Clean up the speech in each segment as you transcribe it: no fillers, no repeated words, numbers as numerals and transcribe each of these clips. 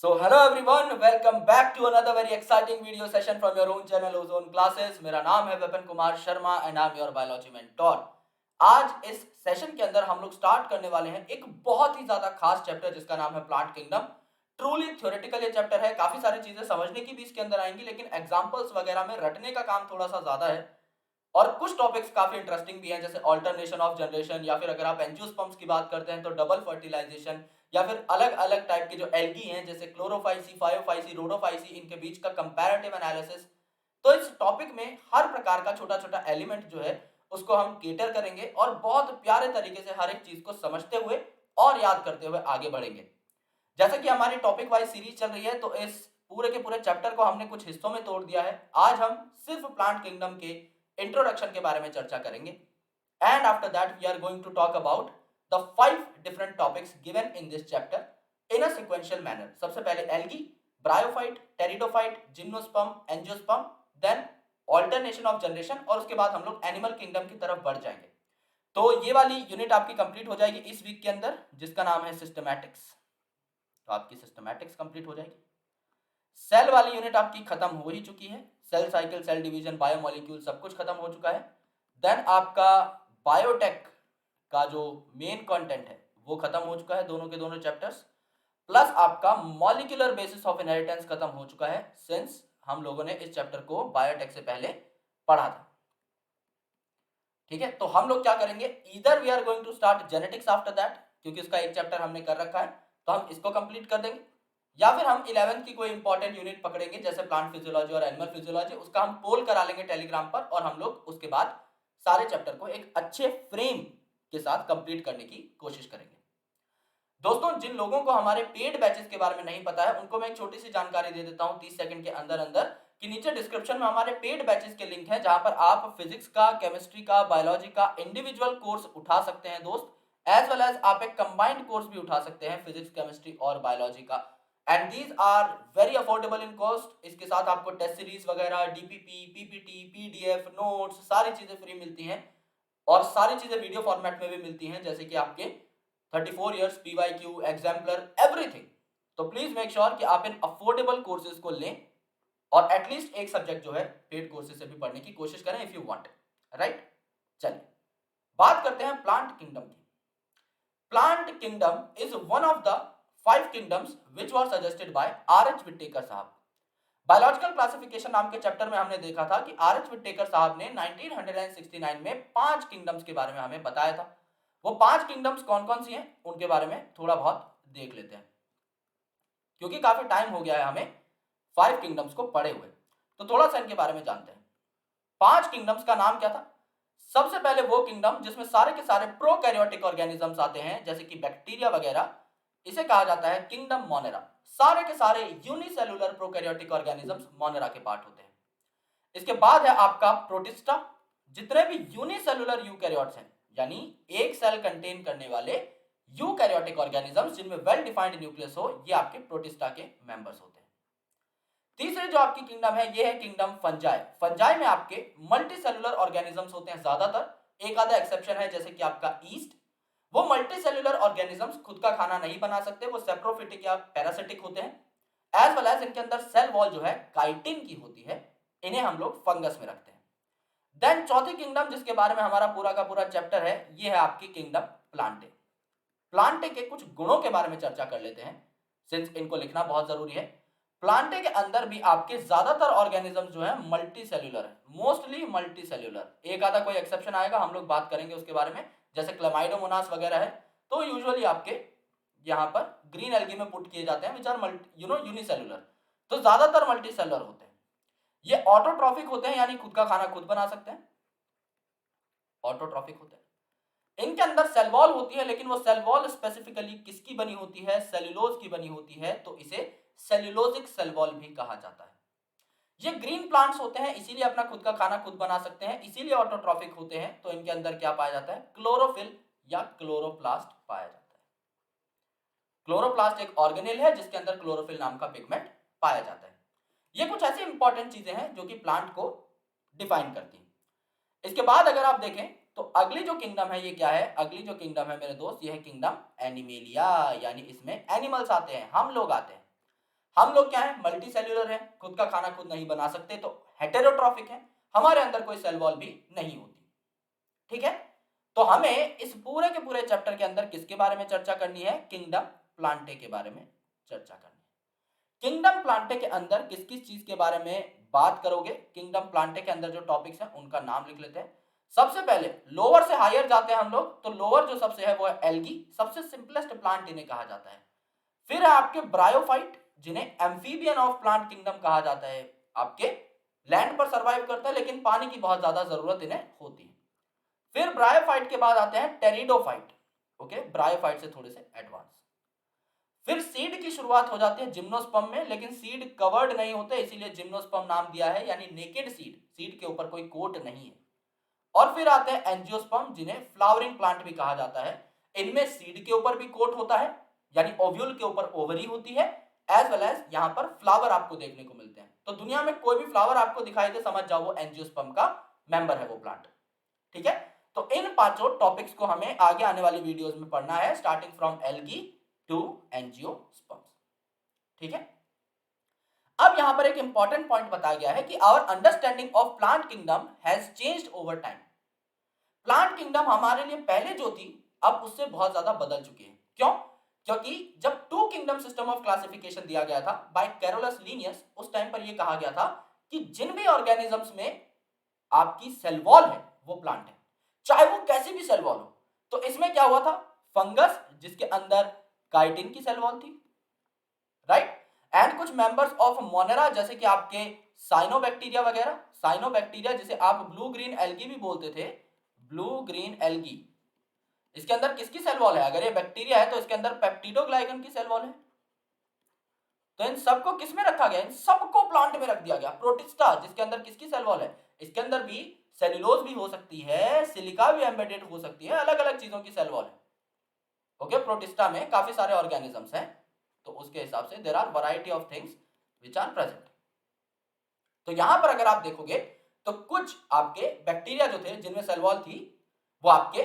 So hello everyone, welcome back to another very exciting video session from your own channel Ozone Classes. मेरा नाम है Vipin Kumar Sharma and I am your biology mentor. आज इस session के अंदर हम लोग स्टार्ट करने वाले हैं एक बहुत ही ज्यादा खास चैप्टर जिसका नाम है प्लांट किंगडम। ट्रूली थ्योरेटिकल ये चैप्टर है, काफी सारी चीजें समझने की भी इसके अंदर आएंगी, लेकिन एग्जांपल्स वगैरह में रटने का काम थोड़ा सा ज्यादा है। और कुछ टॉपिक्स काफी इंटरेस्टिंग भी हैं, जैसे ऑल्टरनेशन ऑफ जनरेशन, या फिर अगर आप एंजियोस्पर्म्स की बात करते हैं तो डबल फर्टिलाइजेशन, या फिर अलग अलग टाइप के जो एल्गी हैं जैसे क्लोरोफाइसी, फायोफाइसी, रोडोफाइसी, इनके बीच का कंपैरेटिव एनालिसिस। तो इस टॉपिक में हर प्रकार का छोटा छोटा एलिमेंट जो है उसको हम केटर करेंगे और बहुत प्यारे तरीके से हर एक चीज को समझते हुए और याद करते हुए आगे बढ़ेंगे। जैसे कि हमारी टॉपिक वाइज सीरीज चल रही है, तो इस पूरे के पूरे चैप्टर को हमने कुछ हिस्सों में तोड़ दिया है। आज हम सिर्फ प्लांट किंगडम के इंट्रोडक्शन के बारे में चर्चा करेंगे, and after that we are going to talk about the 5 different topics given in this chapter in a sequential manner. सबसे पहले algae, bryophyte, pteridophyte, gymnosperm, angiosperm, then alternation of generation, और उसके बाद हम लोग एनिमल किंगडम की तरफ बढ़ जाएंगे। तो ये वाली यूनिट आपकी कंप्लीट हो जाएगी इस वीक के अंदर, जिसका नाम है सिस्टमैटिक्स। तो आपकी सिस्टमैटिक्स कंप्लीट हो जाएगी। सेल वाली यूनिट आपकी खत्म हो ही चुकी है, cell cycle, cell division, biomolecule सब कुछ खत्म हो चुका है। देन आपका बायोटेक का जो मेन कंटेंट है वो खत्म हो चुका है, दोनों के दोनों चैप्टर्स। प्लस आपका मॉलिक्यूलर बेसिस ऑफ इनहेरिटेंस खत्म हो चुका है, सिंस हम लोगों ने इस चैप्टर को बायोटेक से पहले पढ़ा था। ठीक है, तो हम लोग क्या करेंगे, इधर we are going to start genetics after that, क्योंकि उसका एक चैप्टर हमने कर रखा है तो हम इसको कंप्लीट कर देंगे। या फिर हम 11th की कोई इंपॉर्टेंट यूनिट पकड़ेंगे जैसे प्लांट फिजियोलॉजी और एनिमल फिजियोलॉजी, उसका हम पोल करा लेंगे टेलीग्राम पर, और हम लोग उसके बाद सारे चैप्टर को एक अच्छे फ्रेम के साथ कंप्लीट करने की कोशिश करेंगे। दोस्तों, जिन लोगों को हमारे पेड बैचेस के बारे में नहीं पता है उनको मैं एक छोटी सी जानकारी दे देता हूं 30 सेकंड के अंदर अंदर, कि नीचे डिस्क्रिप्शन में हमारे पेड बैचेस के लिंक है, जहां पर आप फिजिक्स का, केमिस्ट्री का, बायोलॉजी का इंडिविजुअल कोर्स उठा सकते हैं दोस्त, एज वेल एज आप एक कंबाइंड कोर्स भी उठा सकते हैं फिजिक्स, केमिस्ट्री और बायोलॉजी का। And these are very affordable in cost. इसके साथ आपको टेस्ट सीरीज वगैरह, डीपीपी, पीपीटी, पीडीएफ, नोट्स, सारी चीजें फ्री मिलती हैं, और सारी चीजें वीडियो फॉर्मेट में भी मिलती हैं, जैसे कि आपके 34 इयर्स, पीवाईक्यू, एग्जाम्पलर, एवरीथिंग। तो प्लीज मेक श्योर कि आप इन अफोर्डेबल कोर्सेज को लें, और एटलीस्ट एक सब्जेक्ट जो है पेड कोर्सेज से भी पढ़ने की कोशिश करें इफ यू वांट, राइट। चलिए बात करते हैं प्लांट किंगडम की। Plant kingdom is one of the 5 kingdoms which were suggested by आर.एच. विटेकर साहब। बायोलॉजिकल क्लासिफिकेशन नाम के चैप्टर में हमने देखा था कि आर.एच. विटेकर साहब ने 1969 में 5 किंगडम्स के बारे में हमें बताया था। वो 5 किंगडम्स कौन कौन सी हैं उनके बारे में थोड़ा बहुत देख लेते हैं, क्योंकि काफी टाइम हो गया है हमें 5 किंगडम्स को पढ़े हुए, तो थोड़ा सा इनके बारे में जानते हैं। 5 किंगडम्स का नाम क्या था? सबसे पहले वो किंगडम जिसमें सारे के सारे प्रोकैरियोटिक ऑर्गेनिजम्स आते हैं, जैसे कि बैक्टीरिया वगैरह, इसे कहा जाता है किंगडम मोनेरा। सारे के सारे यूनिसेलुलर प्रोकैरियोटिक ऑर्गेनिजम्स मोनेरा के पार्ट होते हैं। इसके बाद है आपका प्रोटिस्टा। जितने भी यूनिसेलुलर यूकैरियोट्स हैं, यानी एक सेल कंटेन करने वाले यूकैरियोटिक ऑर्गेनिजम्स जिनमें वेल डिफाइंड न्यूक्लियस हो, ये आपके प्रोटिस्टा के मेंबर्स होते हैं। तीसरे जो आपकी किंगडम है ये है किंगडम फंजाई। फंजाई में आपके मल्टी सेलुलर ऑर्गेनिजम्स होते हैं ज्यादातर, एक आधा एक्सेप्शन है जैसे कि आपका ईस्ट। वो मल्टी सेलुलर ऑर्गेनिजम्स खुद का खाना नहीं बना सकते, वो सेप्रोफिटिक या पैरासिटिक होते हैं। एज वेल एज इनके अंदर सेल वॉल जो है काइटिन की होती है, इन्हें हम लोग फंगस में रखते हैं। देन चौथी किंगडम जिसके बारे में हमारा पूरा का पूरा चैप्टर है, ये है आपकी किंगडम प्लांटे। प्लांटे के कुछ गुणों के बारे में चर्चा कर लेते हैं, सिंस इनको लिखना बहुत जरूरी है। प्लांटे के अंदर भी आपके ज्यादातर ऑर्गेनिजम्स जो है मल्टी सेल्यूलर है, मोस्टली मल्टी सेल्यूलर। एक आधा कोई एक्सेप्शन आएगा, हम लोग बात करेंगे उसके बारे में, जैसे क्लेमाइडोमोनास वगैरह है, तो यूजुअली आपके यहाँ पर ग्रीन एल्गी में पुट किए जाते हैं, विच आर यूनिसेल्यूलर। तो ज्यादातर मल्टी सेल्यूलर होते हैं। ये ऑटोट्रॉफिक होते हैं, यानी खुद का खाना खुद बना सकते हैं, ऑटोट्रॉफिक होते हैं। इनके अंदर सेल वॉल होती है, लेकिन वो सेल वॉल स्पेसिफिकली किसकी बनी होती है? सेल्यूलोज की बनी होती है, तो इसे सेल्यूलोजिक सेल वॉल भी कहा जाता है। ये ग्रीन प्लांट्स होते हैं, इसीलिए अपना खुद का खाना खुद बना सकते हैं, इसीलिए ऑटोट्रॉफिक होते हैं। तो इनके अंदर क्या पाया जाता है? क्लोरोफिल या क्लोरोप्लास्ट पाया जाता है। क्लोरोप्लास्ट एक ऑर्गेनेल है जिसके अंदर क्लोरोफिल नाम का पिगमेंट पाया जाता है। ये कुछ ऐसी इंपॉर्टेंट चीजें हैं जो कि प्लांट को डिफाइन करती हैं। इसके बाद अगर आप देखें तो अगली जो किंगडम है ये क्या है? अगली जो किंगडम है मेरे दोस्त, ये है किंगडम एनिमेलिया, यानी इसमें एनिमल्स आते हैं, हम लोग आते हैं। हम लोग क्या है, मल्टी सेल्यूलर है, खुद का खाना खुद नहीं बना सकते, तो हेटेरोट्रॉफिक है, हमारे अंदर कोई सेल वॉल भी नहीं होती। ठीक है, तो हमें इस पूरे के पूरे चैप्टर के अंदर किसके बारे में चर्चा करनी है, किंगडम प्लांटे के बारे में चर्चा करनी है। किंगडम प्लांटे के अंदर किस किस चीज के बारे में बात करोगे, किंगडम प्लांटे के अंदर जो टॉपिक्स हैं उनका नाम लिख लेते हैं। सबसे पहले लोअर से हायर जाते हैं हम लोग, तो लोअर जो सबसे है वो है एल्गी, सबसे सिंपलेस्ट प्लांट इन्हें कहा जाता है। फिर है आपके ब्रायोफाइट, जिन्हें एम्फीबियन ऑफ प्लांट किंगडम कहा जाता है, आपके लैंड पर सर्वाइव करता है लेकिन पानी की बहुत ज्यादा जरूरत इन्हें होती है। फिर ब्रायोफाइट के बाद आते हैं टेरिडोफाइट, ओके, ब्रायोफाइट से थोड़े से एडवांस। फिर सीड की शुरुआत हो जाती है जिम्नोस्पर्म में, लेकिन सीड कवर्ड नहीं होते इसीलिए जिम्नोस्पर्म नाम दिया है, यानी नेकेड सीड, सीड के ऊपर कोई कोट नहीं है। और फिर आते हैं एंजियोस्पर्म, जिन्हें फ्लावरिंग प्लांट भी कहा जाता है। इनमें सीड के ऊपर भी कोट होता है, यानी ओव्यूल के ऊपर ओवरी होती है, एज वेल एज यहां पर फ्लावर आपको देखने को मिलते हैं। तो दुनिया में कोई भी फ्लावर आपको दिखाई दे, समझ जाओ वो एंजियोस्पर्म का मेंबर है वो प्लांट। ठीक है, तो इन पांचों टॉपिक्स को हमें आगे आने वाली वीडियोस में पढ़ना है, starting from algae to angiosperms. ठीक है, अब यहां पर एक इंपॉर्टेंट पॉइंट बताया गया है कि our understanding of plant kingdom has changed over time. Plant kingdom हमारे लिए पहले जो थी अब उससे बहुत ज्यादा बदल चुकी है। क्यों? क्योंकि जब two kingdom system of classification दिया गया था बाय कैरोलस लीनियस, उस टाइम पर यह कहा गया था कि जिन भी ऑर्गेनिजम्स में आपकी सेल वॉल है वो प्लांट है, चाहे वो कैसी भी सेल वॉल हो। तो इसमें क्या हुआ था, फंगस जिसके अंदर काइटिन की सेल वॉल थी, राइट, एंड कुछ मेंबर्स ऑफ मोनेरा जैसे कि आपके साइनोबैक्टीरिया वगैरह, साइनोबैक्टीरिया जिसे आप ब्लू ग्रीन एल्गी भी बोलते थे, ब्लू ग्रीन एल्गी, इसके अंदर किसकी सेल वॉल है, अगर ये बैक्टीरिया है तो इसके अंदर पेप्टिडोग्लाइकन की सेल वॉल है। तो इन सबको किस में रखा गया, इन सबको प्लांट में रख दिया गया। प्रोटिस्टा जिसके अंदर किसकी सेल वॉल है, इसके अंदर भी सेल्यूलोज भी हो सकती है, सिलिका भी एम्बेडेड हो सकती है, अलग अलग चीजों की सेल वॉल है। ओके, प्रोटिस्टा में काफी सारे ऑर्गेनिजम्स हैं, तो उसके हिसाब से there are variety of things which are present. तो यहां पर अगर आप देखोगे तो कुछ आपके बैक्टीरिया जो थे जिनमें सेल वॉल थी वो आपके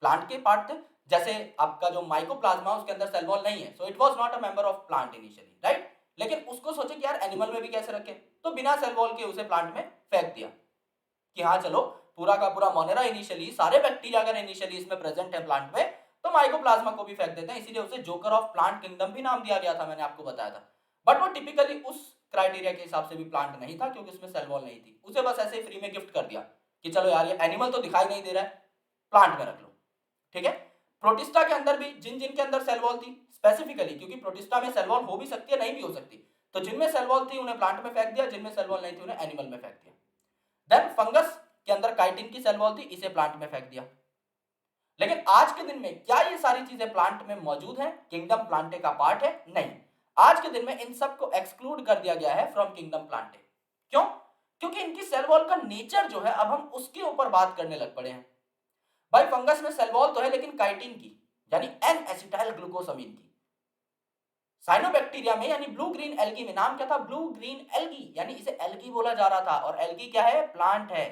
प्लांट के पार्ट थे, जैसे आपका जो माइकोप्लाज्मा उसके अंदर सेल वॉल नहीं है, so it was not a member of plant initially, right. लेकिन उसको सोचे कि यार एनिमल में भी कैसे रखें, तो बिना सेल वॉल के उसे प्लांट में फेंक दिया कि हाँ चलो पूरा का पूरा मोनेरा इनिशियली, सारे बैक्टीरिया अगर इनिशियली इसमें प्रेजेंट है प्लांट में, तो माइकोप्लाज्मा को भी फेंक देते हैं, इसीलिए उसे जोकर ऑफ प्लांट किंगडम भी नाम दिया गया था, मैंने आपको बताया था। बट वो टिपिकली उस क्राइटेरिया के हिसाब से भी प्लांट नहीं था क्योंकि उसमें सेल वॉल नहीं थी, उसे बस ऐसे ही फ्री में गिफ्ट कर दिया कि चलो यार ये एनिमल तो दिखाई नहीं दे रहा है, प्लांट में रख लो। ठीक है, प्रोटिस्टा के अंदर भी जिन जिन के अंदर सेल वॉल थी स्पेसिफिकली, क्योंकि प्रोटिस्टा में सेल वॉल हो भी सकती है नहीं भी हो सकती, तो जिनमें सेल वॉल थी उन्हें प्लांट में फेंक दिया, जिनमें सेल वॉल नहीं थी उन्हें एनिमल में फेंक दिया। देन फंगस के अंदर काइटिन की सेल वॉल थी, इसे प्लांट में फेंक दिया। लेकिन आज के दिन में क्या ये सारी चीजें प्लांट में मौजूद हैं, किंगडम प्लांटे का पार्ट है? नहीं, आज के दिन में इन सब को एक्सक्लूड कर दिया गया है फ्रॉम किंगडम प्लांटे। क्यों? क्योंकि इनकी सेल वॉल का नेचर जो है अब हम उसके ऊपर बात करने लग पड़े हैं। भाई फंगस में सेल वॉल तो है लेकिन काइटिन की, यानी एन एसिटाइल ग्लूकोसामिन की। साइनोबैक्टीरिया में यानी ब्लू ग्रीन एल्गी में नाम क्या था, ब्लू ग्रीन एल्गी, यानी इसे एल्गी बोला जा रहा था, और एल्गी क्या है, प्लांट है,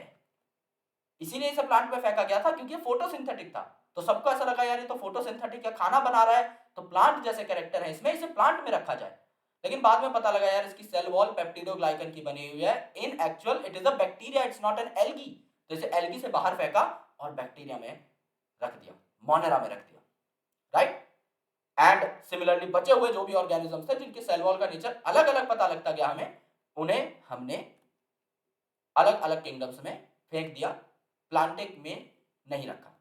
इसीलिए इसे प्लांट में फेंका गया था क्योंकि ये फोटोसिंथेटिक था। तो सबको ऐसा लगा यार ये तो फोटोसिंथेटिक है, खाना बना रहा है, तो प्लांट जैसे कैरेक्टर है इसमें, इसे प्लांट में रखा जाए। लेकिन बाद में पता लगा यार इसकी सेल वॉल पेप्टिडोग्लाइकन की बनी हुई है, इन actual it is a bacteria, it's not an algae. तो इसे एल्गी से बाहर फेंका और बैक्टीरिया में रख दिया, मोनेरा में रख दिया, राइट। एंड सिमिलरली बचे हुए जो भी ऑर्गेनिजम्स थे जिनके सेल वॉल का नेचर अलग अलग पता लगता गया हमें, उन्हें हमने अलग अलग किंगडम्स में फेंक दिया, प्लांटिक में नहीं रखा।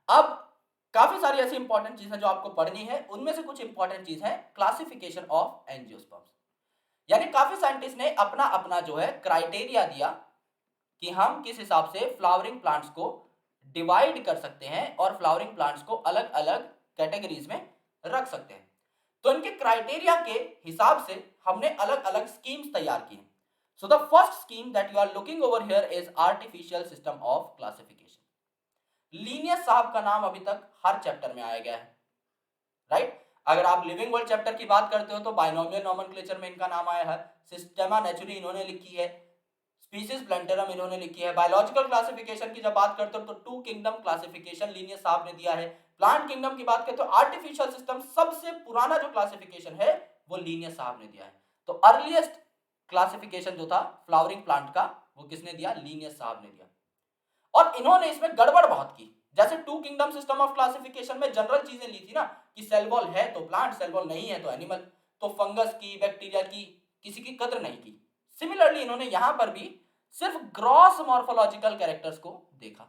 अब काफी सारी ऐसी इंपॉर्टेंट चीजें जो आपको पढ़नी है, उनमें से कुछ इंपॉर्टेंट चीज है क्लासिफिकेशन ऑफ एंजियोस्पर्म्स। यानी काफी साइंटिस्ट ने अपना अपना जो है क्राइटेरिया दिया कि हम किस हिसाब से फ्लावरिंग प्लांट्स को डिवाइड कर सकते हैं और फ्लावरिंग प्लांट्स को अलग अलग कैटेगरीज में रख सकते हैं। तो इनके क्राइटेरिया के हिसाब से हमने अलग अलग स्कीम्स तैयार की हैं। So the first scheme that you are looking over here is artificial system of classification. Linnaeus साहब का नाम अभी तक हर चैप्टर में आया गया है, राइट। अगर आप लिविंग वर्ल्ड चैप्टर की बात करते हो तो बाइनोमियल नोमेनक्लेचर में इनका नाम आया है, सिस्टेमा नेचुरली इन्होंने लिखी है, स्पीसीज प्लांटेरम इन्होंने लिखी है। बायोलॉजिकल क्लासिफिकेशन की जब बात करते हो तो टू किंगडम क्लासिफिकेशन लीनियस साहब ने दिया है। प्लांट किंगडम की बात करते हो आर्टिफिशियल सिस्टम, सबसे पुराना जो क्लासिफिकेशन है वो लीनियस साहब ने दिया है। तो अर्लीस्ट क्लासिफिकेशन जो था फ्लावरिंग प्लांट का वो किसने दिया? लीनियस साहब ने दिया। और इन्होंने इसमें गड़बड़ बहुत की। जैसे two kingdom system of classification में जनरल चीजें ली थी ना कि सेल वॉल है तो प्लांट, सेल वॉल नहीं है तो एनिमल, तो फंगस की, बैक्टीरिया की किसी की कद्र नहीं की। सिमिलरली इन्होंने यहां पर भी सिर्फ ग्रॉस मॉर्फोलॉजिकल कैरेक्टर्स को देखा,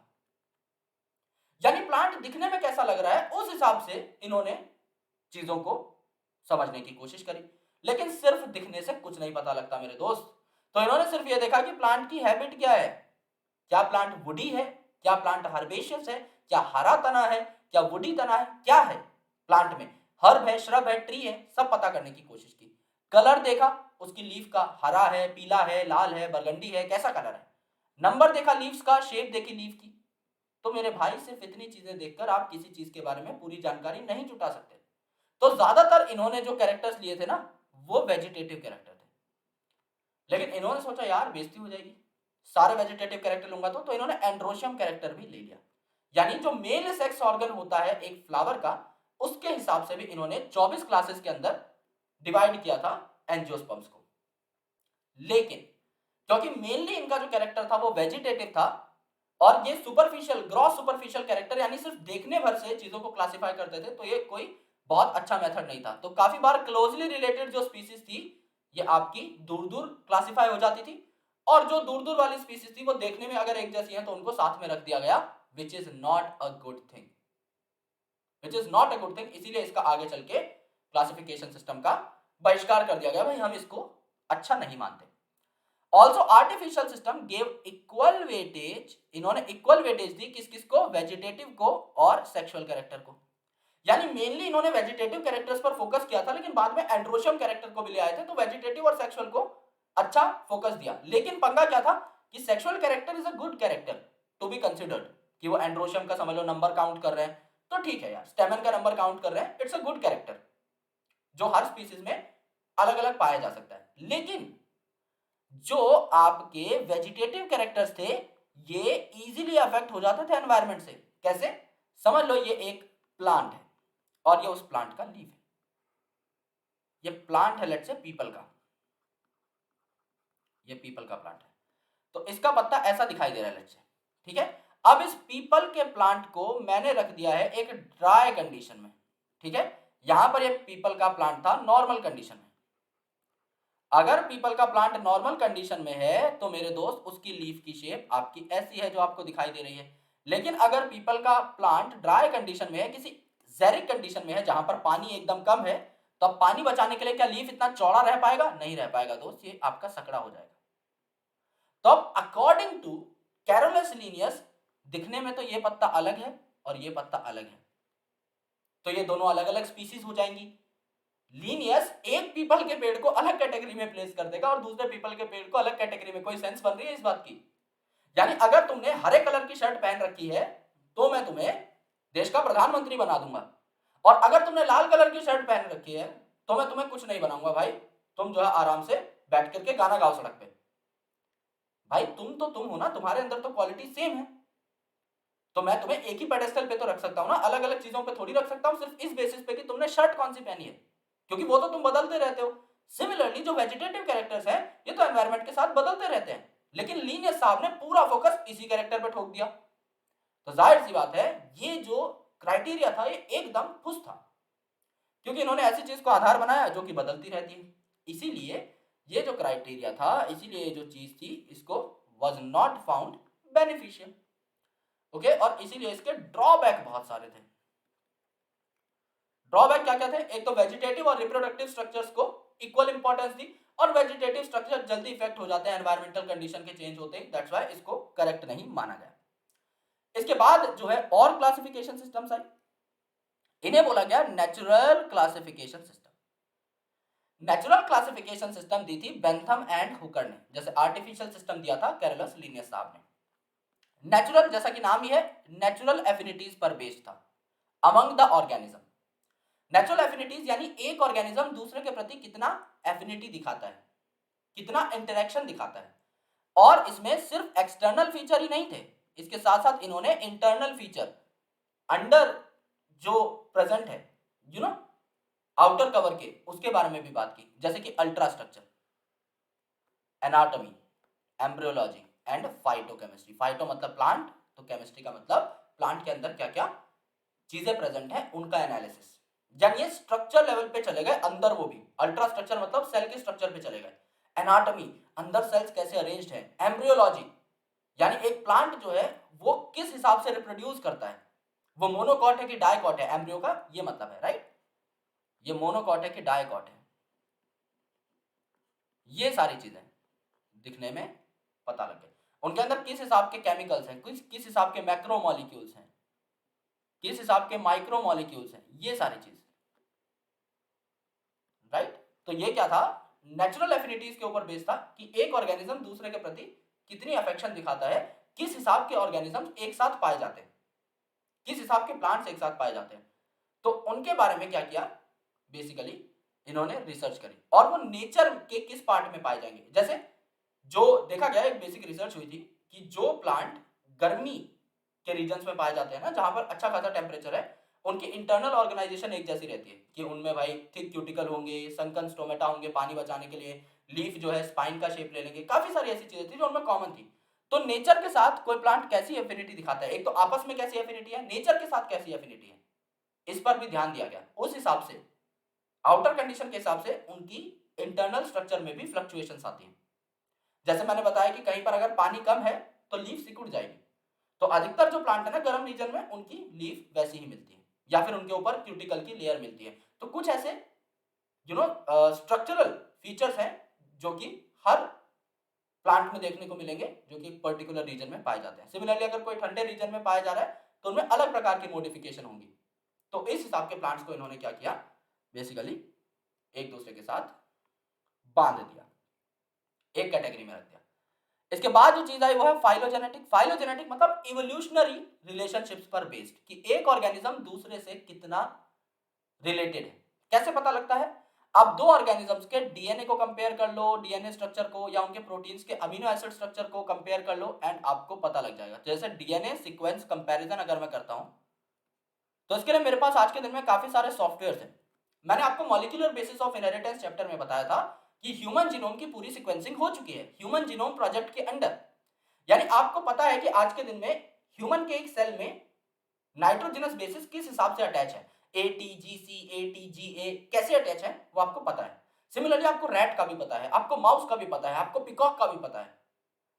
यानी प्लांट दिखने में कैसा लग रहा है उस हिसाब से इन्होंने चीजों को समझने की कोशिश करी। लेकिन सिर्फ दिखने से कुछ नहीं पता लगता मेरे दोस्त। तो इन्होंने सिर्फ यह देखा कि प्लांट की हैबिट क्या है, क्या प्लांट वुडी है, क्या प्लांट हर्बेशियस है, क्या हरा तना है, क्या वुडी तना है, क्या है प्लांट में, हर्ब है, श्रब है, ट्री है, सब पता करने की कोशिश की। कलर देखा उसकी लीफ का, हरा है, पीला है, लाल है, बरगंडी है, कैसा कलर है। नंबर देखा लीव्स का, शेप देखी लीफ की। तो मेरे भाई सिर्फ इतनी चीजें देखकर आप किसी चीज के बारे में पूरी जानकारी नहीं जुटा सकते। तो ज्यादातर इन्होंने जो कैरेक्टर्स लिए थे ना वो वेजिटेटिव कैरेक्टर थे। लेकिन इन्होंने सोचा यार बेइज्जती हो जाएगी, सारे वेजिटेटिव कैरेक्टर लूंगा तो इन्होंने एंड्रोशियम कैरेक्टर भी ले लिया, यानी जो मेल सेक्स ऑर्गन होता है एक फ्लावर का, उसके हिसाब से भी इन्होंने 24 क्लासेस के अंदर डिवाइड किया था एंजियोस्पर्म्स को। लेकिन क्योंकि मेनली इनका जो कैरेक्टर था वो वेजिटेटिव था और ये सुपरफिशियल, ग्रॉस सुपरफिशियल कैरेक्टर यानी सिर्फ देखने भर से चीजों को क्लासिफाई करते थे, तो ये कोई बहुत अच्छा मेथड नहीं था। तो काफी बार क्लोजली रिलेटेड जो स्पीसीज थी ये आपकी दूर दूर क्लासिफाई हो जाती थी, और जो दूर दूर वाली स्पीसीज थी वो देखने में अगर एक जैसी है तो उनको साथ में रख दिया गया, which is not a good thing, which is not a good thing. इसीलिए इसका आगे चल के क्लासिफिकेशन सिस्टम का बहिष्कार कर दिया गया, भाई हम इसको अच्छा नहीं मानते। Also artificial system gave equal weightage, इन्होंने इक्वल वेटेज दी किस किस को? वेजिटेटिव को और सेक्सुअल कैरेक्टर को। यानी मेनली इन्होंने वेजिटेटिव कैरेक्टर्स पर फोकस किया था, लेकिन बाद में एंड्रोशियम कैरेक्टर को भी ले आए थे, तो वेजिटेटिव और सेक्सुअल को अच्छा फोकस दिया। लेकिन पंगा क्या था कि sexual character is a good character to be considered, कि वो एंड्रोशियम का समझ लो नंबर काउंट कर रहे हैं तो ठीक है यार, स्टेमन का नंबर काउंट कर रहे हैं, इट्स अ गुड कैरेक्टर जो हर स्पीसीज में अलग अलग पाया जा सकता है। लेकिन जो आपके वेजिटेटिव कैरेक्टर्स थे ये इजीली अफेक्ट हो जाते थे एनवायरनमेंट से। कैसे? समझ लो ये एक प्लांट है और ये उस प्लांट का लीफ है, ये प्लांट है लेट से पीपल का, ये पीपल का प्लांट है, तो इसका पत्ता ऐसा दिखाई दे रहा है लेट से, ठीक है। अब इस पीपल के प्लांट को मैंने रख दिया है एक ड्राई कंडीशन में, ठीक है। यहां पर ये पीपल का प्लांट था नॉर्मल कंडीशन में। अगर पीपल का प्लांट नॉर्मल कंडीशन में है तो मेरे दोस्त उसकी लीफ की शेप आपकी ऐसी है जो आपको दिखाई दे रही है। लेकिन अगर पीपल का प्लांट ड्राई कंडीशन में है, किसी जेरिक कंडीशन में है जहां पर पानी एकदम कम है, तो अब पानी बचाने के लिए क्या लीफ इतना चौड़ा रह पाएगा? नहीं रह पाएगा दोस्त, ये आपका सकड़ा हो जाएगा। तो अब अकॉर्डिंग टू कैरोलस लीनियस दिखने में तो ये पत्ता अलग है और ये पत्ता अलग है, तो ये दोनों अलग अलग स्पीसीज हो जाएंगी। लीनियस एक पीपल के पेड़ को अलग कैटेगरी में प्लेस कर देगा और दूसरे पीपल के पेड़ को अलग कैटेगरी में। कोई सेंस बन रही है इस बात की? यानी अगर तुमने हरे कलर की शर्ट पहन रखी है तो मैं तुम्हें देश का प्रधानमंत्री बना दूंगा, और अगर तुमने लाल कलर की शर्ट पहन रखी है तो मैं तुम्हें कुछ नहीं बनाऊंगा भाई, तुम जो है आराम से बैठ करके गाना गाओ सड़क पे। भाई तुम तो तुम हो ना, तुम्हारे अंदर तो क्वालिटी सेम है, तो मैं तुम्हें एक ही पेडेस्टल पे तो रख सकता हूं ना, अलग अलग चीजों पे थोड़ी रख सकता हूं सिर्फ इस बेसिस पे कि तुमने शर्ट कौन सी पहनी है, क्योंकि वो तो तुम बदलते रहते हो। सिमिलरली जो वेजिटेटिव कैरेक्टर्स हैं ये तो एनवायरनमेंट के साथ बदलते रहते हैं, लेकिन लीनियस साहब ने पूरा फोकस इसी कैरेक्टर पे ठोक दिया। तो जाहिर सी बात है ये जो क्राइटेरिया था ये एकदम फुस था, क्योंकि इन्होंने ऐसी चीज को आधार बनाया जो कि बदलती रहती है। इसीलिए ये जो क्राइटेरिया था, इसीलिए ये जो चीज थी, इसको was not found beneficial. Okay, और इसीलिए इसके ड्रॉबैक बहुत सारे थे। ड्रॉबैक क्या क्या थे? एक तो वेजिटेटिव और रिप्रोडक्टिव स्ट्रक्चर्स को इक्वल इंपॉर्टेंस दी, और वेजिटेटिव स्ट्रक्चर जल्दी इफेक्ट हो जाते हैं एनवायरमेंटल कंडीशन के चेंज होते ही, दैट्स व्हाई इसको करेक्ट नहीं माना गया। इसके बाद जो है और क्लासिफिकेशन सिस्टम्स आई, इन्हें बोला गया natural classification system. Natural classification system दी थी बेंथम एंड हुकर ने, जैसे आर्टिफिशियल सिस्टम दिया था कैरोलस लीनियस साहब ने। नेचुरल जैसा कि नाम ही है, नेचुरल एफिनिटीज पर बेस्ड था among the organism. Natural affinities यानी एक ऑर्गेनिज्म दूसरे के प्रति कितना एफिनिटी दिखाता है, कितना इंटरेक्शन दिखाता है। और इसमें सिर्फ एक्सटर्नल फीचर ही नहीं थे, इसके साथ साथ इन्होंने इंटरनल फीचर अंडर जो प्रेजेंट है, यू नो आउटर कवर के, उसके बारे में भी बात की, जैसे कि ultra structure, anatomy, embryology and phytochemistry. Phyto मतलब प्लांट, तो केमिस्ट्री का मतलब प्लांट के अंदर क्या क्या चीजें प्रेजेंट है उनका एनालिसिस। यानी ये स्ट्रक्चर लेवल पे चले गए अंदर, वो भी अल्ट्रा स्ट्रक्चर मतलब सेल के स्ट्रक्चर पे चले गए। एनाटॉमी, अंदर सेल्स कैसे अरेंज्ड है। एम्ब्रियोलॉजी, यानी एक प्लांट जो है वो किस हिसाब से रिप्रोड्यूस करता है, वो मोनोकॉट है कि डाइकॉट है, एम्ब्रियो का ये मतलब है, राइट। ये मोनोकॉट है कि डाइकॉट है, ये सारी चीजें दिखने में पता लग गए। उनके अंदर किस हिसाब के केमिकल्स हैं, किस हिसाब के मैक्रोमोलिक्यूल्स हैं, किस हिसाब के माइक्रोमोलिक्यूल्स हैं, ये सारी चीज, राइट। तो ये क्या था, नेचुरल एफिनिटीज के ऊपर बेस्ड था कि एक ऑर्गेनिज्म दूसरे के प्रति कितनी अफेक्शन दिखाता है, किस हिसाब के ऑर्गेनिज्म एक साथ पाए जाते हैं, किस हिसाब के प्लांट्स एक साथ पाए जाते हैं। तो उनके बारे में क्या किया, बेसिकली इन्होंने रिसर्च करी, और वो नेचर के किस पार्ट में पाए जाएंगे। जैसे जो देखा गया, एक बेसिक रिसर्च हुई थी कि जो प्लांट गर्मी के रीजन्स में पाए जाते हैं ना, जहां पर अच्छा खासा टेम्परेचर है, उनकी इंटरनल ऑर्गेनाइजेशन एक जैसी रहती है कि उनमें भाई थिक क्यूटिकल होंगे, संकन स्टोमेटा होंगे पानी बचाने के लिए, लीफ जो है स्पाइन का शेप ले लेंगे, काफी सारी ऐसी चीजें थी जो उनमें कॉमन थी। तो नेचर के साथ कोई प्लांट कैसी एफिनिटी दिखाता है, एक तो आपस में कैसी एफिनिटी है, नेचर के साथ कैसी एफिनिटी है, इस पर भी ध्यान दिया गया। उस हिसाब से आउटर कंडीशन के हिसाब से उनकी इंटरनल स्ट्रक्चर में भी फ्लक्चुएशंस आती हैं। जैसे मैंने बताया कि कहीं पर अगर पानी कम है तो लीफ सिकुड़ जाएगी, तो अधिकतर जो प्लांट है ना गर्म रीजन में, उनकी लीफ वैसी ही मिलती है, या फिर उनके ऊपर क्यूटिकल की लेयर मिलती है। तो कुछ ऐसे स्ट्रक्चरल फीचर्स हैं जो कि हर प्लांट में देखने को मिलेंगे, जो कि पर्टिकुलर रीजन में पाए जाते हैं। सिमिलरली अगर कोई ठंडे रीजन में पाया जा रहा है तो उनमें अलग प्रकार की मॉडिफिकेशन होंगी। तो इस हिसाब के प्लांट्स को इन्होंने क्या किया, बेसिकली एक दूसरे के साथ बांध दिया, एक कैटेगरी में रख दिया। इसके बाद जो चीज आई वो है फाइलोजेनेटिक। फाइलोजेनेटिक मतलब इवोल्यूशनरी रिलेशनशिप्स पर बेस्ड, कि एक ऑर्गेनिज्म दूसरे से कितना रिलेटेड है। कैसे पता लगता है, आप दो ऑर्गेनिजम्स के डीएनए को कंपेयर कर लो, डीएनए स्ट्रक्चर को, या उनके प्रोटीन्स के अमीनो एसिड स्ट्रक्चर को कंपेयर कर लो, एंड आपको पता लग जाएगा। जैसे डीएनए सीक्वेंस कंपैरिजन अगर मैं करता हूं, तो इसके लिए मेरे पास आज के दिन में काफी सारे सॉफ्टवेयर हैं। मैंने आपको molecular basis of inheritance chapter में बताया था कि ह्यूमन जीनोम की पूरी सीक्वेंसिंग हो चुकी है ह्यूमन जीनोम प्रोजेक्ट के अंडर। यानी आपको पता है कि आज के दिन में ह्यूमन के एक सेल में नाइट्रोजनस बेसिस किस हिसाब से अटैच है, ATGC ATGA कैसे अटैच है वो आपको पता है। सिमिलरली आपको रैट का भी पता है, आपको माउस का भी पता है, आपको पिकॉक का भी पता है,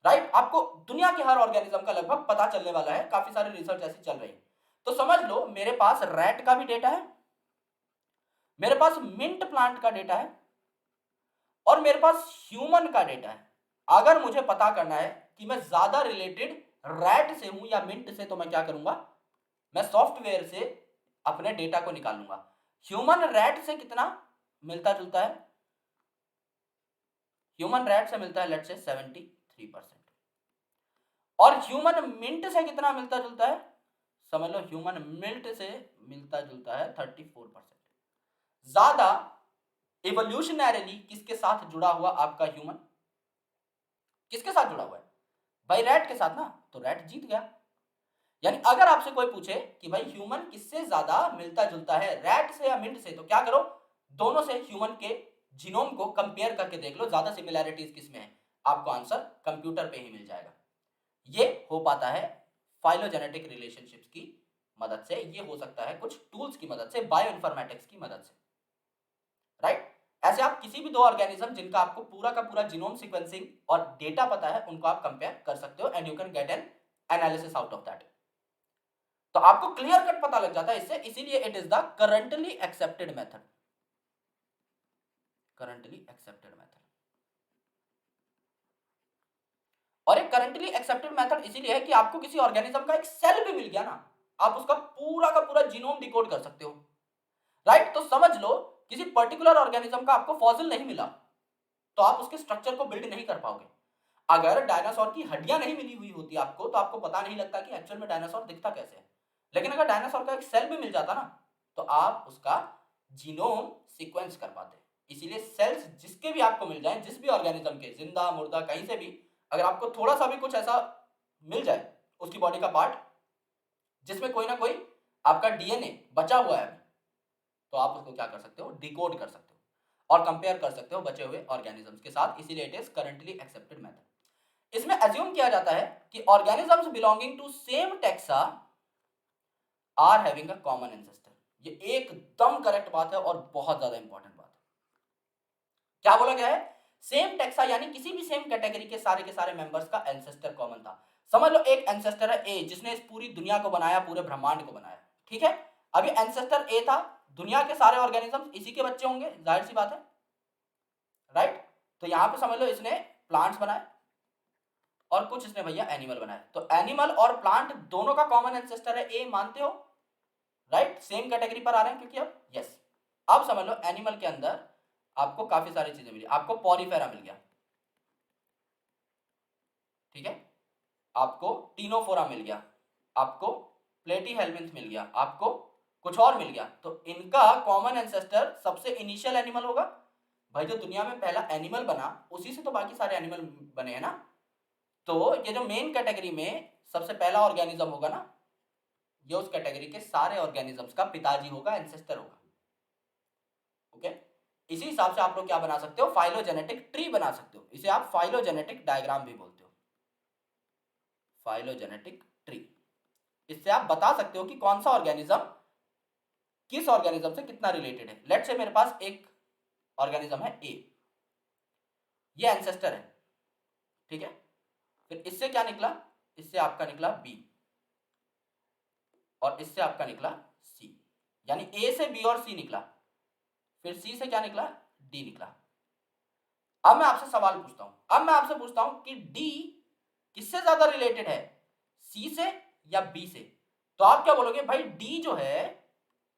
राइट। आपको दुनिया के हर ऑर्गेनिज्म का लगभग पता चलने वाला है, काफी सारी रिसर्च ऐसी चल रही है। तो समझ लो मेरे पास रैट का भी डेटा है, मेरे पास मिंट प्लांट का डेटा है, और मेरे पास ह्यूमन का डेटा है। अगर मुझे पता करना है कि मैं ज्यादा रिलेटेड रैट से हूं या मिंट से, तो मैं क्या करूंगा, मैं सॉफ्टवेयर से अपने डेटा को निकालूंगा। ह्यूमन रैट से कितना मिलता जुलता है, ह्यूमन रैट से मिलता है लेट्स से 73%, और ह्यूमन मिंट से कितना मिलता जुलता है, समझ लो ह्यूमन मिंट से मिलता जुलता है 34%। ज्यादा इवोल्यूशनरीली किसके साथ जुड़ा हुआ आपका ह्यूमन, किसके साथ जुड़ा हुआ है भाई, रैट के साथ ना, तो रैट जीत गया। यानी अगर आपसे कोई पूछे कि भाई ह्यूमन किससे ज्यादा मिलता जुलता है, रैट से या मिंट से, तो क्या करो, दोनों से ह्यूमन के जीनोम को कंपेयर करके देख लो ज्यादा सिमिलैरिटीज किसमें है, आपको आंसर कंप्यूटर पे ही मिल जाएगा। ये हो पाता है फाइलोजेनेटिक रिलेशनशिप्स की मदद से, ये हो सकता है कुछ टूल्स की मदद से, बायो इन्फॉर्मेटिक्स की मदद से, राइट। ऐसे आप किसी भी दो ऑर्गेनिज्म जिनका आपको पूरा का पूरा जीनोम सीक्वेंसिंग और डेटा पता है, उनको आप कंपेयर कर सकते हो, and you can get an analysis out of that. तो आपको क्लियर कट पता लग जाता है इससे, इसीलिए it is the currently accepted method, currently accepted method. और एक करंटली एक्सेप्टेड मेथड इसीलिए है कि आपको किसी ऑर्गेनिज्म का एक सेल भी मिल गया ना, आप उसका पूरा का पूरा जीनोम डिकोड कर सकते हो, राइट। तो समझ लो किसी पर्टिकुलर ऑर्गेनिज्म का आपको फॉसिल नहीं मिला, तो आप उसके स्ट्रक्चर को बिल्ड नहीं कर पाओगे। अगर डायनासोर की हड्डियां नहीं मिली हुई होती आपको, तो आपको पता नहीं लगता कि एक्चुअल में डायनासोर दिखता कैसे है। लेकिन अगर डायनासोर का एक सेल भी मिल जाता ना, तो आप उसका जीनोम सीक्वेंस कर पाते। इसीलिए सेल्स जिसके भी आपको मिल जाए, जिस भी ऑर्गेनिज्म के, जिंदा मुर्दा कहीं से भी, अगर आपको थोड़ा सा भी कुछ ऐसा मिल जाए उसकी बॉडी का पार्ट जिसमें कोई ना कोई आपका डीएनए बचा हुआ है, तो आप उसको क्या कर सकते हो, डिकोड कर सकते हो और कंपेयर कर सकते हो बचे हुए ऑर्गेनिजम्स के साथ, इसीलिए it is currently accepted method. इसमें अज्यूम किया जाता है कि organisms belonging to same taxa are having a common ancestor. ये एकदम करेक्ट बात है और बहुत ज्यादा इंपॉर्टेंट बात है। क्या बोला गया है, सेम टेक्सा यानी किसी भी सेम कैटेगरी के सारे मेंबर्स का एंसेस्टर कॉमन था। समझ लो एक एंसेस्टर है ए जिसने इस पूरी दुनिया को बनाया, पूरे ब्रह्मांड को बनाया, ठीक है। अभी एंसेस्टर ए था, दुनिया के सारे ऑर्गेनिज्म इसी के बच्चे होंगे, जाहिर सी बात है, राइट। तो यहां पे समझ लो इसने प्लांट्स बनाए और कुछ इसने भैया एनिमल बनाए, तो एनिमल और प्लांट दोनों का कॉमन एंसेस्टर है ए, मानते हो, राइट। सेम कैटेगरी पर आ रहे हैं क्योंकि अब यस। अब समझ लो एनिमल के अंदर आपको काफी सारी चीजें मिली, आपको पॉलीफेरा मिल गया, ठीक है, आपको टीनोफोरा मिल गया, आपको प्लेटीहेल्मिन्थ मिल गया, आपको कुछ और मिल गया। तो इनका कॉमन एंसेस्टर सबसे इनिशियल एनिमल होगा भाई, जो दुनिया में पहला एनिमल बना उसी से तो बाकी सारे एनिमल बने हैं ना। तो ये जो मेन कैटेगरी में सबसे पहला ऑर्गेनिज्म होगा ना, ये उस कैटेगरी के सारे ऑर्गेनिजम्स का पिताजी होगा, एंसेस्टर होगा, ओके। इसी हिसाब से आप लोग क्या बना सकते हो, फाइलोजेनेटिक ट्री बना सकते हो, इसे आप फाइलोजेनेटिक डायग्राम भी बोलते हो, फाइलोजेनेटिक ट्री। इससे आप बता सकते हो कि कौन सा ऑर्गेनिज्म किस ऑर्गेनिज्म से कितना रिलेटेड है। लेट्स से मेरे पास एक ऑर्गेनिज्म है ए, ये एंसेस्टर है, ठीक है। फिर इससे क्या निकला, इससे आपका निकला बी और इससे आपका निकला सी, यानी ए से बी और सी निकला, फिर सी से क्या निकला, डी निकला। अब मैं आपसे सवाल पूछता हूं, अब मैं आपसे पूछता हूं कि डी किससे ज्यादा रिलेटेड है, सी से या बी से। तो आप क्या बोलोगे भाई, डी जो है,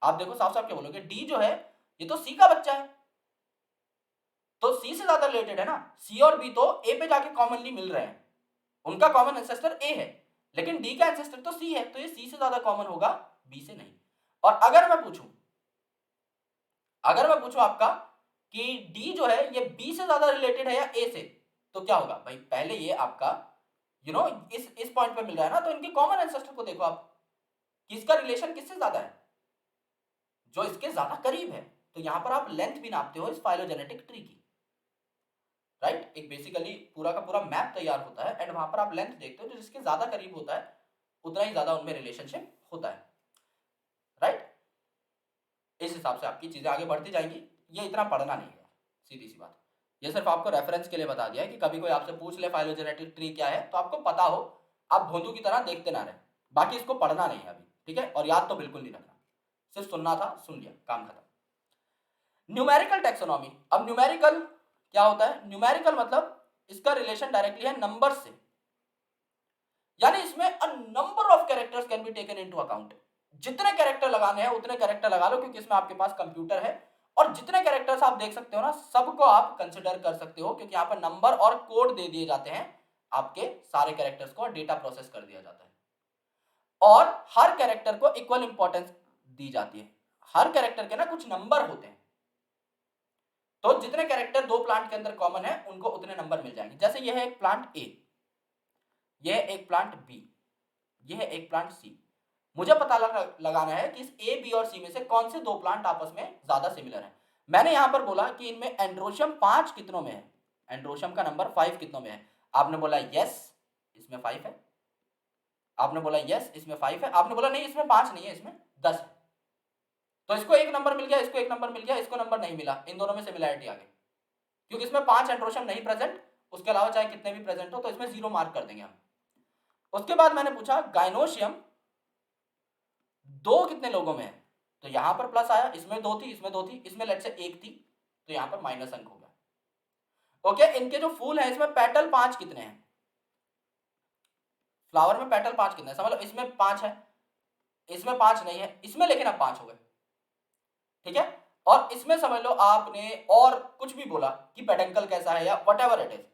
आप देखो साफ साफ क्या बोलोगे, डी जो है ये तो सी का बच्चा है, तो सी से ज्यादा रिलेटेड है ना। सी और बी तो ए पे जाके कॉमनली मिल रहे हैं, उनका कॉमन एंसेस्टर ए है, लेकिन डी का एंसेस्टर तो सी है, तो ये सी से ज्यादा कॉमन होगा, बी से नहीं। और अगर मैं पूछूं आपका कि डी जो है ये बी से ज्यादा रिलेटेड है या ए से, तो क्या होगा भाई, पहले ये आपका इस पॉइंट पे मिल रहा है ना, तो इनके कॉमन एंसेस्टर को देखो आप कि इसका रिलेशन किससे ज्यादा है, जो इसके ज्यादा करीब है। तो यहां पर आप लेंथ भी नापते हो इस फाइलोजेनेटिक ट्री की, राइट। एक बेसिकली पूरा का पूरा मैप तैयार होता है एंड वहां पर आप लेंथ देखते हो, जो जिसके ज्यादा करीब होता है उतना ही ज्यादा उनमें रिलेशनशिप होता है, राइट। इस हिसाब से आपकी चीजें आगे बढ़ती जाएंगी, ये इतना पढ़ना नहीं है, सीधी सी बात। ये सिर्फ आपको रेफरेंस के लिए बता दिया है कि कभी कोई आपसे पूछ ले फाइलोजेनेटिक ट्री क्या है तो आपको पता हो, आप भोंदू की तरह देखते ना रहे। बाकी इसको पढ़ना नहीं है अभी, ठीक है, और याद तो बिल्कुल नहीं रखना, सिर्फ सुनना था, सुन लिया, काम खत्म। Numerical taxonomy. अब न्यूमेरिकल क्या होता है, न्यूमेरिकल मतलब इसका रिलेशन डायरेक्टली है नंबर से, यानी इसमें a number of characters can be taken into account. जितने कैरेक्टर लगाने हैं उतने कैरेक्टर लगा लो, क्योंकि इसमें आपके पास कंप्यूटर है, और जितने कैरेक्टर्स आप देख सकते हो ना, सबको आप कंसिडर कर सकते हो, क्योंकि यहाँ पर नंबर और कोड दे दिए जाते हैं आपके सारे कैरेक्टर्स को, डेटा प्रोसेस कर दिया जाता है, और हर कैरेक्टर को इक्वल इंपॉर्टेंस दी जाती है। हर कैरेक्टर के ना कुछ नंबर होते हैं, तो जितने कैरेक्टर दो प्लांट के अंदर कॉमन है उनको उतने नंबर मिल जाएंगे। जैसे यह है एक प्लांट ए, यह है एक प्लांट बी, यह है एक प्लांट सी। मुझे पता लगाना है कि इस ए, बी और सी में से कौन से दो प्लांट आपस में ज्यादा सिमिलर हैं। मैंने यहां पर बोला कि इनमें एंड्रोशियम 5 कितनों में है, एंड्रोशियम का नंबर 5 कितनों में है। आपने बोला यस इसमें 5 है, आपने बोला यस इसमें 5 है, आपने बोला नहीं इसमें 5 नहीं है इसमें 10 है। तो इसको एक नंबर मिल गया, इसको एक नंबर मिल गया, इसको नंबर नहीं मिला, इन दोनों में सिमिलरिटी आ गई, क्योंकि इसमें 5 एंड्रोशियम नहीं प्रेजेंट, उसके अलावा चाहे कितने भी प्रेजेंट हो तो इसमें 0 मार्क कर देंगे हम। उसके बाद मैंने पूछा गाइनोशियम 2 कितने लोगों में है, तो यहां पर प्लस आया, इसमें 2 थी, इसमें 2 थी, इसमें लेट से 1 थी, तो यहां पर माइनस अंक होगा। ओके, इनके जो फूल है इसमें पेटल 5 कितने हैं, फ्लावर में पेटल 5 कितने हैं, समझ लो इसमें 5 है, इसमें 5 नहीं है, इसमें लेकिन अब 5 हो गए, ठीक है। और इसमें समझ लो आपने और कुछ भी बोला कि पेडंकल कैसा है या whatever it is,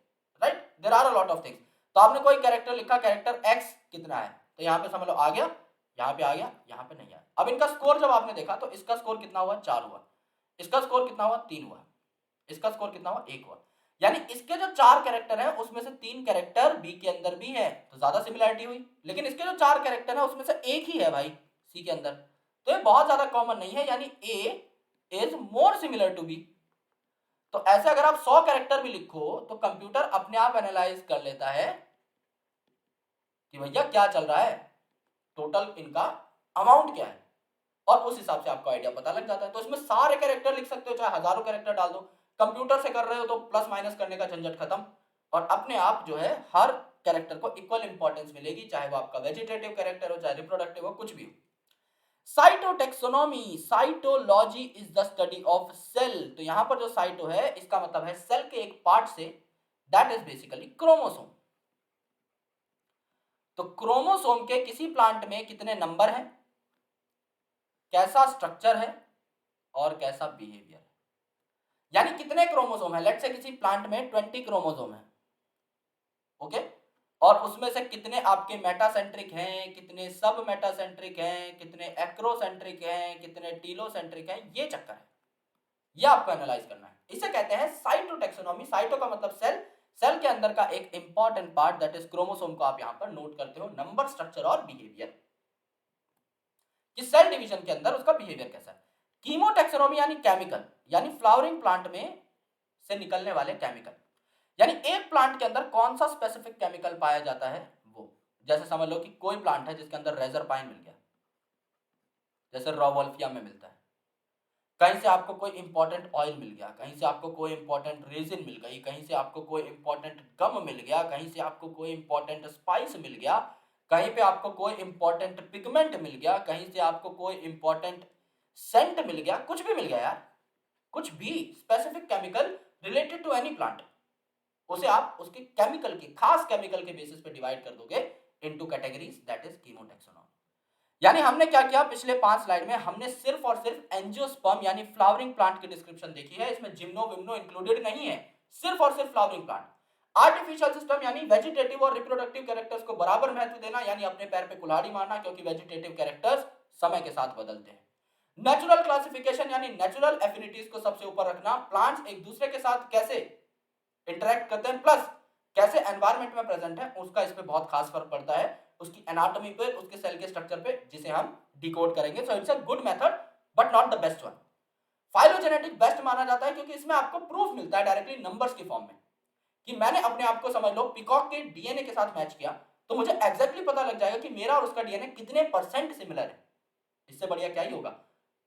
right, there are a lot of things. तो आपने कोई कैरेक्टर लिखा, कैरेक्टर एक्स कितना है, तो यहां पे समझ लो आ गया, यहां पे आ गया, यहां पे नहीं आया। अब इनका स्कोर जब आपने देखा तो इसका स्कोर कितना हुआ, 4 हुआ, इसका स्कोर कितना हुआ, 3 हुआ, इसका स्कोर कितना हुआ, 1 हुआ। यानी इसके जो 4 कैरेक्टर है उसमें से 3 कैरेक्टर बी के अंदर भी है, तो ज्यादा सिमिलरिटी हुई। लेकिन इसके जो 4 कैरेक्टर है उसमें से एक ही है भाई सी के अंदर, तो ये बहुत ज्यादा कॉमन नहीं है, यानी A is more similar to B. तो ऐसे अगर आप 100 कैरेक्टर भी लिखो तो कंप्यूटर अपने आप एनालाइज कर लेता है कि भैया क्या चल रहा है, टोटल इनका अमाउंट क्या है, और उस हिसाब से आपको आइडिया पता लग जाता है। तो इसमें सारे कैरेक्टर लिख सकते हो, चाहे हजारों कैरेक्टर डाल दो। कंप्यूटर से कर रहे हो तो प्लस माइनस करने का झंझट खत्म, और अपने आप जो है हर कैरेक्टर को इक्वल इंपॉर्टेंस मिलेगी, चाहे वो आपका वेजिटेटिव कैरेक्टर हो, चाहे रिप्रोडक्टिव हो, कुछ भी हो। Cytotaxonomy, cytology is the study of cell. तो यहां पर जो साइटो है इसका मतलब है सेल के एक पार्ट से, दैट इज बेसिकली क्रोमोसोम। तो क्रोमोसोम के किसी प्लांट में कितने नंबर हैं, कैसा स्ट्रक्चर है, और कैसा बिहेवियर है, यानी कितने क्रोमोसोम है। लेट्स से किसी प्लांट में 20 क्रोमोसोम है, ओके, और उसमें से कितने आपके मेटासेंट्रिक हैं, कितने सब मेटासेंट्रिक हैं, कितने एक्रोसेंट्रिक हैं, कितने टीलोसेंट्रिक हैं, ये चक्कर है, ये आपको एनालाइज करना है। इसे कहते हैं साइटोटेक्सोनॉमी। साइटो का मतलब सेल, सेल के अंदर का एक important part that is chromosome को आप यहां पर नोट करते हो, नंबर, स्ट्रक्चर और बिहेवियर, कि सेल डिवीजन के अंदर उसका बिहेवियर कैसा है। कीमोटेक्सोनॉमी यानी केमिकल, यानी फ्लावरिंग प्लांट में से निकलने वाले केमिकल, यानी एक प्लांट के अंदर कौन सा स्पेसिफिक केमिकल पाया जाता है वो। जैसे समझ लो कि कोई प्लांट है जिसके अंदर रेजर पाइन मिल गया, जैसे रॉवोल्फिया में मिलता है, कहीं से आपको कोई इंपॉर्टेंट ऑयल मिल गया, कहीं से आपको कोई इंपॉर्टेंट रेजिन मिल गई, कहीं से आपको कोई इंपॉर्टेंट गम मिल गया, कहीं से आपको कोई इंपॉर्टेंट स्पाइस मिल गया, कहीं पे आपको कोई इंपॉर्टेंट पिगमेंट मिल गया, कहीं से आपको कोई इंपॉर्टेंट सेंट मिल गया, कुछ भी मिल गया यार, कुछ भी specific chemical related to any plant, उसे आप उसके केमिकल के, खास केमिकल के बेसिस पे डिवाइड कर दोगे इनटू कैटेगरीज, दैट इज कीमोटेक्सोनॉमी। यानी हमने क्या किया पिछले 5 स्लाइड में, हमने सिर्फ और सिर्फ एंजियोस्पर्म यानी फ्लावरिंग प्लांट की डिस्क्रिप्शन देखी है, इसमें जिम्नो विम्नो इंक्लूडेड नहीं है, सिर्फ और सिर्फ फ्लावरिंग प्लांट। आर्टिफिशियल सिस्टम यानी वेजिटेटिव और रिप्रोडक्टिव कैरेक्टर्स को बराबर महत्व देना, यानी अपने पैर पे कुल्हाड़ी मारना, क्योंकि वेजिटेटिव कैरेक्टर्स समय के साथ बदलते हैं। नेचुरल क्लासिफिकेशन यानी नेचुरल एफिनिटीज को सबसे ऊपर रखना, प्लांट्स एक दूसरे के साथ कैसे इंटरेक्ट करते हैं, प्लस कैसे एनवायरमेंट में प्रेजेंट है, उसका इस पे बहुत खास फर्क पड़ता है, उसकी एनाटॉमी पे, उसके सेल के स्ट्रक्चर पे, जिसे हम डिकोड करेंगे। So it's a good method but not the best one. Phylogenetic best माना जाता है क्योंकि इसमें आपको प्रूफ मिलता है डायरेक्टली नंबर्स की फॉर्म में, कि मैंने अपने आप को, समझ लो, पिकॉक के डीएनए के साथ मैच किया तो मुझे एग्जैक्टली पता लग जाएगा कि मेरा और उसका डीएनए कितने परसेंट सिमिलर है। इससे बढ़िया क्या ही होगा,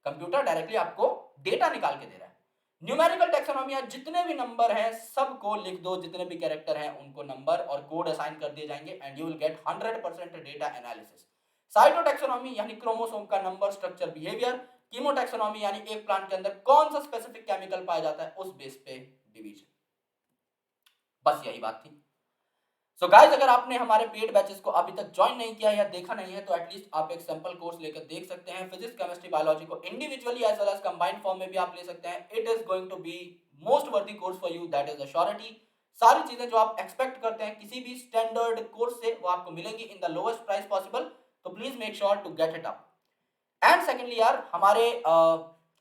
कंप्यूटर डायरेक्टली आपको डेटा निकाल के दे रहा है। न्यूमेरिकल टैक्सोनॉमी, जितने भी नंबर हैं सबको लिख दो, जितने भी कैरेक्टर हैं उनको नंबर और कोड असाइन कर दिए जाएंगे and you will get 100% data analysis. Cytotaxonomy यानी क्रोमोसोम का नंबर, स्ट्रक्चर, बिहेवियर। कीमोटैक्सोनॉमी यानी एक प्लांट के अंदर कौन सा स्पेसिफिक केमिकल पाया जाता है, उस बेस पे डिवीजन। बस यही बात थी। सो गाइस, अगर आपने हमारे पेड बैचेस को अभी तक ज्वाइन नहीं किया या देखा नहीं है तो एटलीस्ट आप एक सैंपल कोर्स लेकर देख सकते हैं। फिजिक्स, केमिस्ट्री, बायोलॉजी को individually as well as combined form में भी आप ले सकते हैं। It is going to be most worthy course for you, that is a surety. सारी चीजें जो आप एक्सपेक्ट करते हैं किसी भी स्टैंडर्ड कोर्स से, वो आपको मिलेंगी in the lowest price possible. तो please make sure to get it up. And secondly यार, हमारे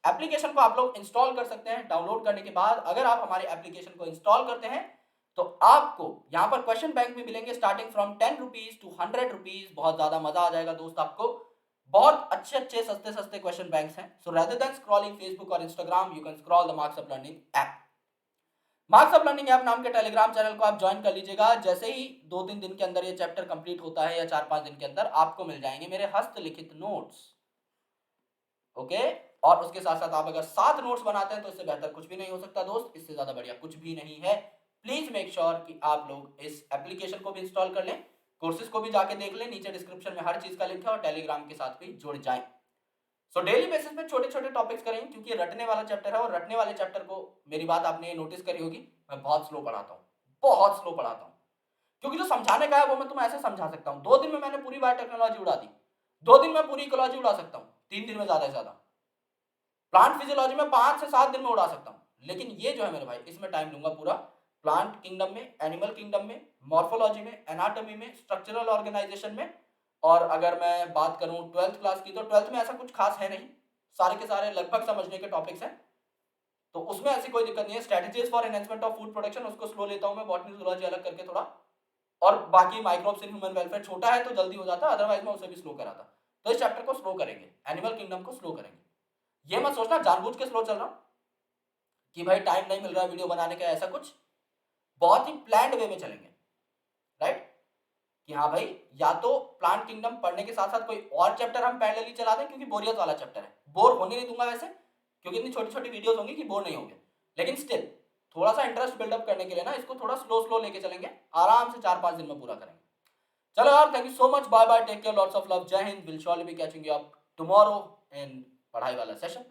एप्लीकेशन को आप लोग इंस्टॉल कर सकते हैं। डाउनलोड करने के बाद अगर आप हमारे एप्लीकेशन को इंस्टॉल करते हैं तो आपको यहाँ पर क्वेश्चन बैंक भी मिलेंगे starting from 10 rupees to 100 rupees. बहुत ज्यादा मजा आ जाएगा दोस्त आपको, बहुत अच्छे अच्छे सस्ते सस्ते क्वेश्चन बैंक्स हैं। So rather than scrolling Facebook और Instagram, you can scroll the marks of learning app. Marks of learning app नाम के टेलीग्राम चैनल को आप ज्वाइन कर लीजिएगा। जैसे ही 2-3 दिन के अंदर ये चैप्टर कंप्लीट होता है या 4-5 दिन के अंदर, आपको मिल जाएंगे मेरे हस्तलिखित नोट्स, ओके। और उसके साथ साथ आप अगर 7 नोट्स बनाते हैं तो इससे बेहतर कुछ भी नहीं हो सकता दोस्त, इससे ज्यादा बढ़िया कुछ भी नहीं है। प्लीज मेक श्योर कि आप लोग इस एप्लीकेशन को भी इंस्टॉल कर लें, कोर्सेज को भी जाके देख लें, नीचे डिस्क्रिप्शन में हर चीज का लिंक है, और टेलीग्राम के साथ भी जुड़ जाएं। सो डेली बेसिस पे छोटे छोटे टॉपिक्स करेंगे, क्योंकि रटने वाला चैप्टर है, और रटने वाले चैप्टर को, मेरी बात आपने नोटिस करी होगी, मैं बहुत स्लो पढ़ाता हूँ, बहुत स्लो पढ़ाता हूँ, क्योंकि जो समझाने का है वो मैं तुम्हें ऐसे समझा सकता हूँ। 2 दिन में मैंने पूरी बायोटेक्नोलॉजी उड़ा दी, 2 दिन में पूरी इकोलॉजी उड़ा सकता हूँ, 3 दिन में ज्यादा से ज्यादा। प्लांट फिजियोलॉजी में 5 से 7 दिन में उड़ा सकता हूँ, लेकिन ये जो है मेरे भाई, इसमें टाइम लूंगा पूरा। प्लांट किंगडम में, एनिमल किंगडम में, मॉर्फोलॉजी में, एनाटॉमी में, स्ट्रक्चरल ऑर्गेनाइजेशन में, और अगर मैं बात करूं 12th क्लास की, तो 12th में ऐसा कुछ खास है नहीं, सारे के सारे लगभग समझने के टॉपिक्स हैं, तो उसमें ऐसी कोई दिक्कत नहीं है। Strategies for enhancement of food production, उसको स्लो लेता हूं मैं, बॉटनी जूलॉजी अलग करके थोड़ा, और बाकी माइक्रोब्स इन ह्यूमन वेलफेयर छोटा है तो जल्दी हो जाता, अदरवाइज मैं उसे भी स्लो कराता। तो इस चैप्टर को स्लो करेंगे, एनिमल किंगडम को स्लो करेंगे। ये मत सोचना जानबूझ के स्लो चल रहा हूं कि भाई टाइम नहीं मिल रहा है वीडियो बनाने का, ऐसा कुछ। बहुत ही प्लान्ड वे में चलेंगे, राइट? कि हाँ भाई, या तो प्लांट किंगडम पढ़ने के साथ साथ कोई और चैप्टर हम पैरेलली चला दें, क्योंकि बोरियत वाला चैप्टर है, बोर होने नहीं दूंगा वैसे, क्योंकि इतनी छोटी छोटी वीडियोस होंगी कि बोर नहीं होंगे, लेकिन स्टिल थोड़ा सा इंटरेस्ट बिल्डअप करने के लिए ना इसको थोड़ा स्लो स्लो लेके चलेंगे, आराम से 4-5 दिन में पूरा करेंगे। चलो यार, thank you so much, bye bye, take care, lots of love, Jai Hind, will surely be catching you up tomorrow in पढ़ाई वाला सेशन।